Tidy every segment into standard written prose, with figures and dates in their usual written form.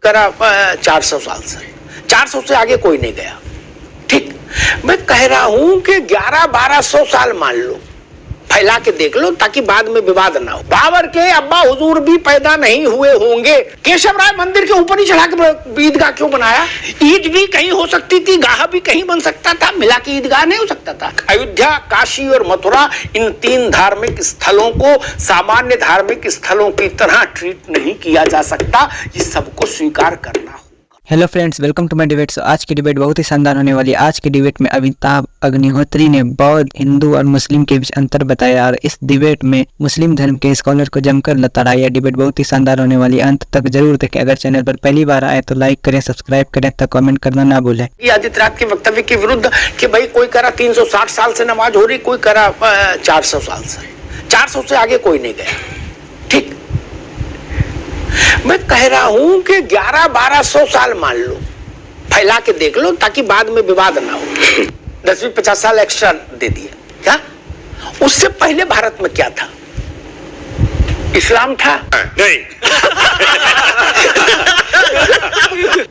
करा 400 साल से, 400 से आगे कोई नहीं गया। ठीक, मैं कह रहा हूं कि 1100-1200 साल मान लो, फैला के देख लो ताकि बाद में विवाद ना हो। बाबर के अब्बा हुजूर भी पैदा नहीं हुए होंगे। केशव राय मंदिर के ऊपर ही चढ़ा के ईदगाह क्यों बनाया? ईद भी कहीं हो सकती थी, गाह भी कहीं बन सकता था, मिला के ईदगाह नहीं हो सकता था। अयोध्या, काशी और मथुरा, इन 3 धार्मिक स्थलों को सामान्य धार्मिक स्थलों की तरह ट्रीट नहीं किया जा सकता, ये सबको स्वीकार करना हो। Hello friends, welcome to my debate. आज की डिबेट बहुत ही शानदार होने वाली है। आज की डिबेट में अमिताभ अग्निहोत्री ने बौद्ध, हिंदू और मुस्लिम के बीच अंतर बताया और इस डिबेट में मुस्लिम धर्म के स्कॉलर को जमकर लताड़ा। यह डिबेट बहुत ही शानदार होने वाली है, अंत तक जरूर देखें। अगर चैनल पर पहली बार आए तो लाइक करें, सब्सक्राइब करें, तक कमेंट करना ना भूलें। आदित्यनाथ के वक्तव्य के विरुद्ध कि भाई कोई करा 360 साल से नमाज हो रही, कोई करा 400 साल से, 400 से आगे कोई नहीं गया। ठीक, मैं कह रहा हूं कि 1100-1200 साल मान लो, फैला के देख लो ताकि बाद में विवाद ना हो। 10-50 साल एक्स्ट्रा दे दिए। क्या उससे पहले भारत में क्या था? इस्लाम था? नहीं।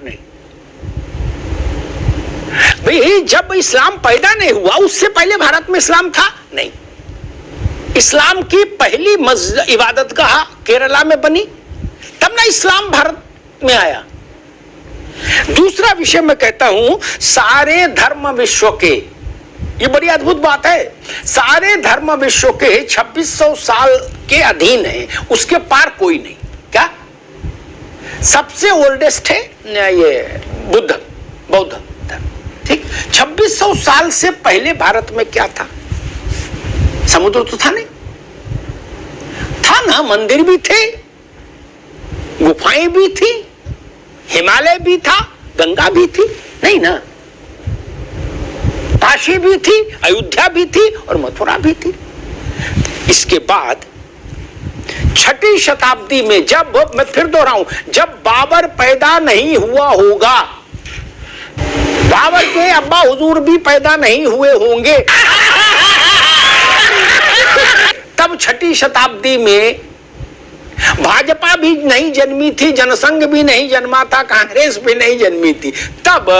नहीं भाई, जब इस्लाम पैदा नहीं हुआ उससे पहले भारत में इस्लाम था? नहीं। इस्लाम की पहली इबादतगाह केरला में बनी, तब ना इस्लाम भारत में आया। दूसरा विषय मैं कहता हूं, सारे धर्म विश्व के, ये बड़ी अद्भुत बात है, सारे धर्म विश्व के 2600 साल के अधीन है, उसके पार कोई नहीं। क्या सबसे ओल्डेस्ट है ये बौद्ध धर्म। ठीक, 2600 साल से पहले भारत में क्या था? समुद्र तो था नहीं, था ना, मंदिर भी थे, गुफाएं भी थी, हिमालय भी था, गंगा भी थी, नहीं ना? काशी भी थी, अयोध्या भी थी और मथुरा भी थी। इसके बाद 6वीं शताब्दी में, जब, मैं फिर दोहराऊं, जब बाबर पैदा नहीं हुआ होगा, बाबर के अब्बा हुजूर भी पैदा नहीं हुए होंगे, तब 6वीं शताब्दी में भाजपा भी नहीं जन्मी थी, जनसंघ भी नहीं जन्मा था, कांग्रेस भी नहीं जन्मी थी। तब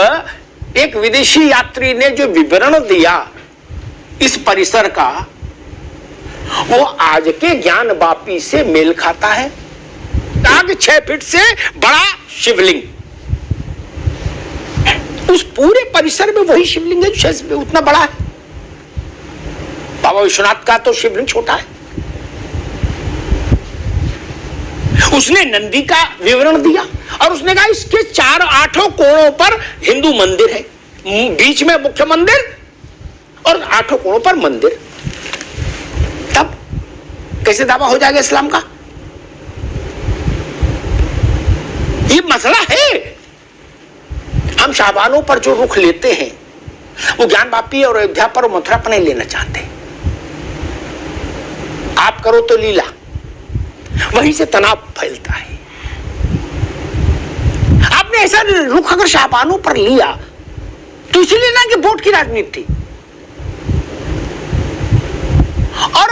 एक विदेशी यात्री ने जो विवरण दिया इस परिसर का, वो आज के ज्ञान वापी से मेल खाता है। आग 6 फीट से बड़ा शिवलिंग, उस पूरे परिसर में वही शिवलिंग है जो 6 फीट उतना बड़ा है। बाबा विश्वनाथ का तो शिवलिंग छोटा है। उसने नंदी का विवरण दिया और उसने कहा इसके 8 कोणों पर हिंदू मंदिर है, बीच में मुख्य मंदिर और 8 कोणों पर मंदिर। तब कैसे दावा हो जाएगा इस्लाम का? ये मसला है। हम शाहबानों पर जो रुख लेते हैं वो ज्ञान वापी और अयोध्या पर मथुरा पर नहीं लेना चाहते। आप करो तो लीला, वहीं से तनाव फैलता है। आपने ऐसा रुख अगर शाहबानों पर लिया तो इसलिए ना कि वोट की राजनीति। और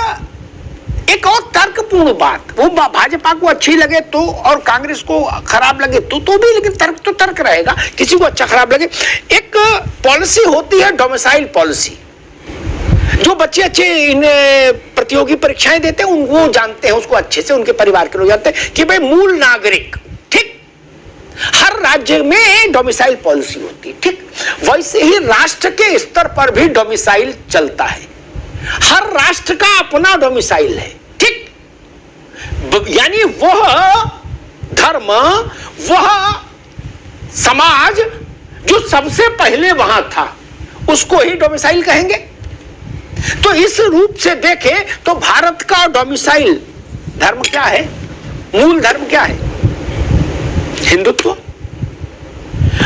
एक और तर्कपूर्ण बात, वो भाजपा को अच्छी लगे तो और कांग्रेस को खराब लगे तो भी, लेकिन तर्क तो तर्क रहेगा, किसी को अच्छा खराब लगे। एक पॉलिसी होती है डोमिसाइल पॉलिसी। जो बच्चे अच्छे इन प्रतियोगी परीक्षाएं देते हैं उनको जानते हैं, उसको अच्छे से उनके परिवार के लोग जानते हैं कि भाई मूल नागरिक, ठीक, हर राज्य में डोमिसाइल पॉलिसी होती है। ठीक, वैसे ही राष्ट्र के स्तर पर भी डोमिसाइल चलता है। हर राष्ट्र का अपना डोमिसाइल है। ठीक, यानी वह धर्म, वह समाज जो सबसे पहले वहां था उसको ही डोमिसाइल कहेंगे। तो इस रूप से देखें तो भारत का डोमिसाइल धर्म क्या है? मूल धर्म क्या है? हिंदुत्व।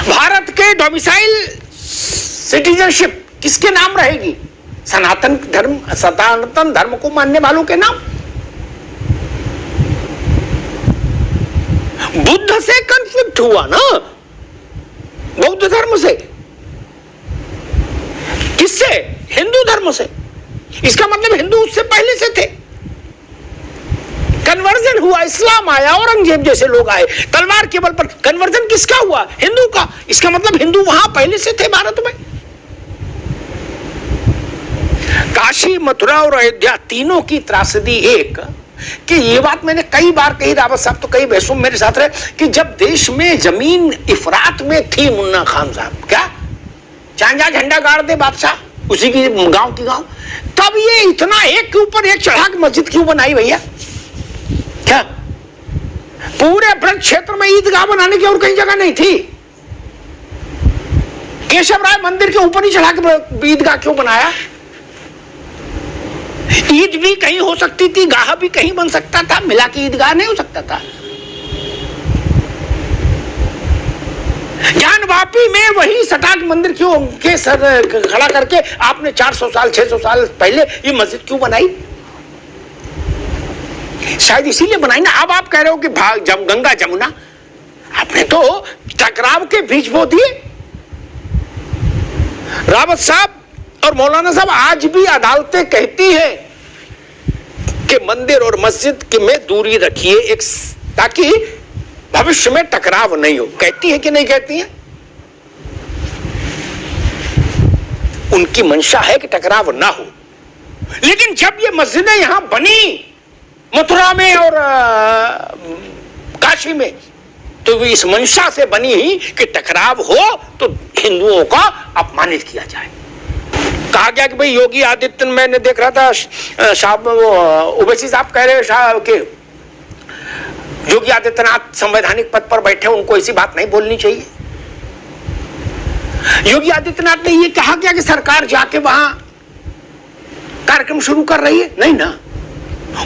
भारत के डोमिसाइल सिटीजनशिप किसके नाम रहेगी? सनातन धर्म को मानने वालों के नाम। बुद्ध से कॉन्फ्लिक्ट हुआ ना, बौद्ध धर्म से। किससे? हिंदू धर्म से। इसका मतलब हिंदू उससे पहले से थे। कन्वर्जन हुआ, इस्लाम आया, औरंगजेब जैसे लोग आए, तलवार के बल पर। कन्वर्जन किसका हुआ? हिंदू का। इसका मतलब हिंदू वहां पहले से थे भारत में। काशी, मथुरा और अयोध्या तीनों की त्रासदी एक कि ये बात मैंने कई बार कही, रावत साहब तो कई बहसों में मेरे साथ रहे, कि जब देश में जमीन इफरात में थी, मुन्ना खान साहब क्या चांदा झंडा गाड़ दे बादशाह उसी की गांव की गांव, तब ये इतना एक के ऊपर एक चढ़ा के मस्जिद क्यों बनाई भैया? क्या पूरे ब्रज क्षेत्र में ईदगाह बनाने की और कहीं जगह नहीं थी? केशव राय मंदिर के ऊपर ही चढ़ा के ईदगाह क्यों बनाया? ईद भी कहीं हो सकती थी, गाह भी कहीं बन सकता था, मिला के ईदगाह नहीं हो सकता था। ज्ञान वापी में वही सटाक मंदिर क्यों के सर खड़ा करके आपने 400 साल 600 साल पहले ये मस्जिद क्यों बनाई? शायद इसीलिए बनाई ना। अब आप कह रहे हो कि गंगा जमुना, आपने तो टकराव के बीच बो दिए। रावत साहब और मौलाना साहब, आज भी अदालतें कहती हैं कि मंदिर और मस्जिद की में दूरी रखिए, एक ताकि भविष्य में टकराव नहीं हो। कहती हैं कि नहीं कहती हैं? उनकी मंशा है कि टकराव ना हो। लेकिन जब ये मस्जिदें यहां बनी मथुरा में और काशी में, तो इस मंशा से बनी ही कि टकराव हो तो हिंदुओं का अपमानित किया जाए। कहा गया कि भाई योगी आदित्यनाथ, मैंने देख रहा था साहब ओवैसी साहब कह रहे कि योगी आदित्यनाथ संवैधानिक पद पर बैठे, उनको ऐसी बात नहीं बोलनी चाहिए। योगी आदित्यनाथ ने ये कहा क्या कि सरकार जाके वहां कार्यक्रम शुरू कर रही है? नहीं ना।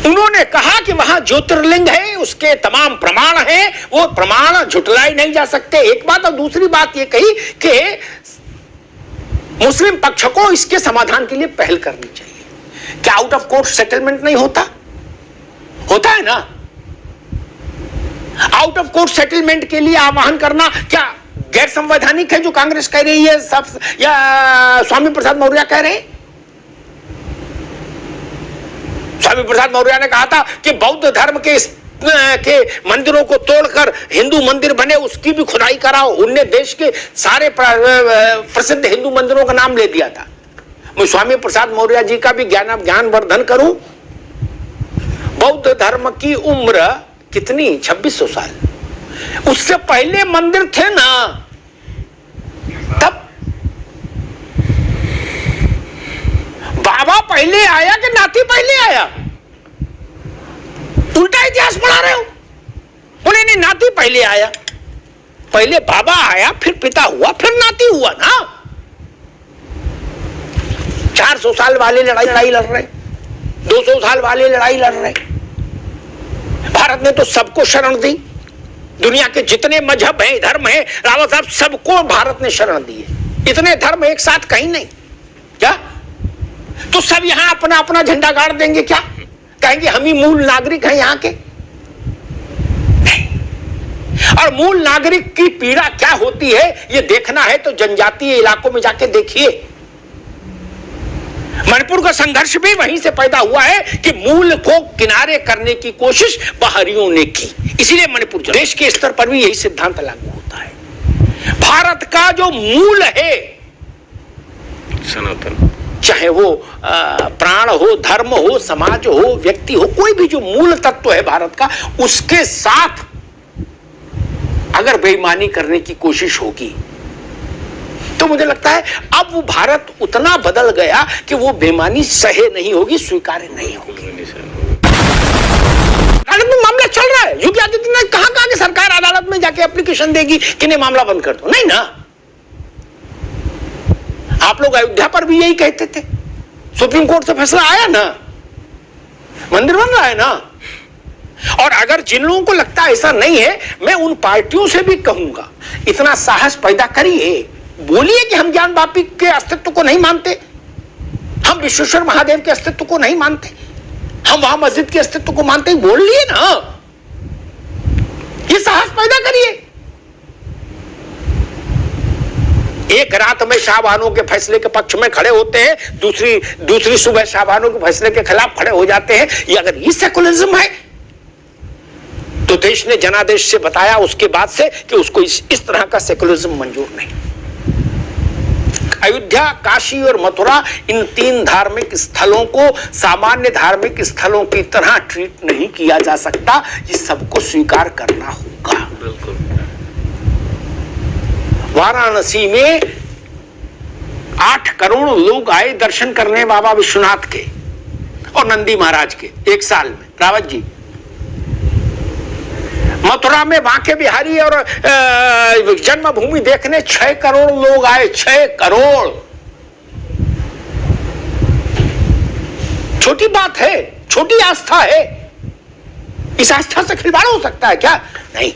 उन्होंने कहा कि वहां ज्योतिर्लिंग है, उसके तमाम प्रमाण हैं, वो प्रमाण झुटलाए नहीं जा सकते, एक बात। और दूसरी बात ये कही कि मुस्लिम पक्ष को इसके समाधान के लिए पहल करनी चाहिए। क्या आउट ऑफ कोर्ट सेटलमेंट नहीं होता? होता है ना। आउट ऑफ कोर्ट सेटलमेंट के लिए आह्वान करना क्या गैर संवैधानिक है जो कांग्रेस कह रही है सब, या स्वामी प्रसाद मौर्य कह रहे हैं? स्वामी प्रसाद मौर्य ने कहा था कि बौद्ध धर्म के मंदिरों को तोड़कर हिंदू मंदिर बने, उसकी भी खुदाई कराओ। उनने देश के सारे प्रसिद्ध हिंदू मंदिरों का नाम ले दिया था। मैं स्वामी प्रसाद मौर्य जी का भी ज्ञानवर्धन करूं। बौद्ध धर्म की उम्र कितनी? 2600 साल। उससे पहले मंदिर थे ना। तब बाबा पहले आया कि नाती पहले आया? उल्टा इतिहास पढ़ा रहे हो। बोले नहीं, नाती पहले आया। पहले बाबा आया, फिर पिता हुआ, फिर नाती हुआ ना। 400 साल वाले लड़ाई लड़ रहे, 200 साल वाले लड़ाई लड़ रहे। भारत ने तो सबको शरण दी। दुनिया के जितने मजहब हैं, धर्म हैं, रावत साहब, सबको भारत ने शरण दी है। इतने धर्म एक साथ कहीं नहीं। क्या तो सब यहां अपना अपना झंडा गाड़ देंगे? क्या कहेंगे हम ही मूल नागरिक हैं यहाँ के? और मूल नागरिक की पीड़ा क्या होती है ये देखना है तो जनजातीय इलाकों में जाके देखिए। मणिपुर का संघर्ष भी वहीं से पैदा हुआ है कि मूल को किनारे करने की कोशिश बाहरियों ने की। इसीलिए मणिपुर देश के स्तर पर भी यही सिद्धांत लागू होता है। भारत का जो मूल है सनातन, चाहे वो प्राण हो, धर्म हो, समाज हो, व्यक्ति हो, कोई भी जो मूल तत्व है भारत का, उसके साथ अगर बेईमानी करने की कोशिश होगी तो मुझे लगता है अब वो भारत उतना बदल गया कि वो बेईमानी सहे नहीं होगी, स्वीकार्य नहीं होगी। अदालत में मामला चल रहा है। योगी आदित्यनाथ ने कहा कि सरकार अदालत में जाके एप्लीकेशन देगी कि नहीं मामला बंद कर दो। नहीं ना। आप लोग अयोध्या पर भी यही कहते थे। सुप्रीम कोर्ट से फैसला आया ना, मंदिर बन रहा है ना। और अगर जिन लोगों को लगता है ऐसा नहीं है, मैं उन पार्टियों से भी कहूंगा, इतना साहस पैदा करिए, बोलिए कि हम ज्ञान वापी के अस्तित्व को नहीं मानते, हम विश्वेश्वर महादेव के अस्तित्व को नहीं मानते, हम वहां मस्जिद के अस्तित्व को मानते हैं। बोलिए ना, ये साहस पैदा करिए। एक रात में शाहबानों के फैसले के पक्ष में खड़े होते हैं, दूसरी सुबह शाहबानों के फैसले के खिलाफ खड़े हो जाते हैं। ये अगर ये सेकुलरिज्म है तो देश ने जनादेश से बताया उसके बाद से कि उसको इस तरह का सेकुलरिज्म मंजूर नहीं। अयोध्या, काशी और मथुरा, इन 3 धार्मिक स्थलों को सामान्य धार्मिक स्थलों की तरह ट्रीट नहीं किया जा सकता, ये सबको स्वीकार करना होगा। बिल्कुल। वाराणसी में 8 करोड़ लोग आए दर्शन करने बाबा विश्वनाथ के और नंदी महाराज के एक साल में, रावत जी। मथुरा में बांके बिहारी और जन्मभूमि देखने 6 करोड़ लोग आए, 6 करोड़। छोटी बात है, छोटी आस्था है। इस आस्था से खिलवाड़ हो सकता है क्या? नहीं।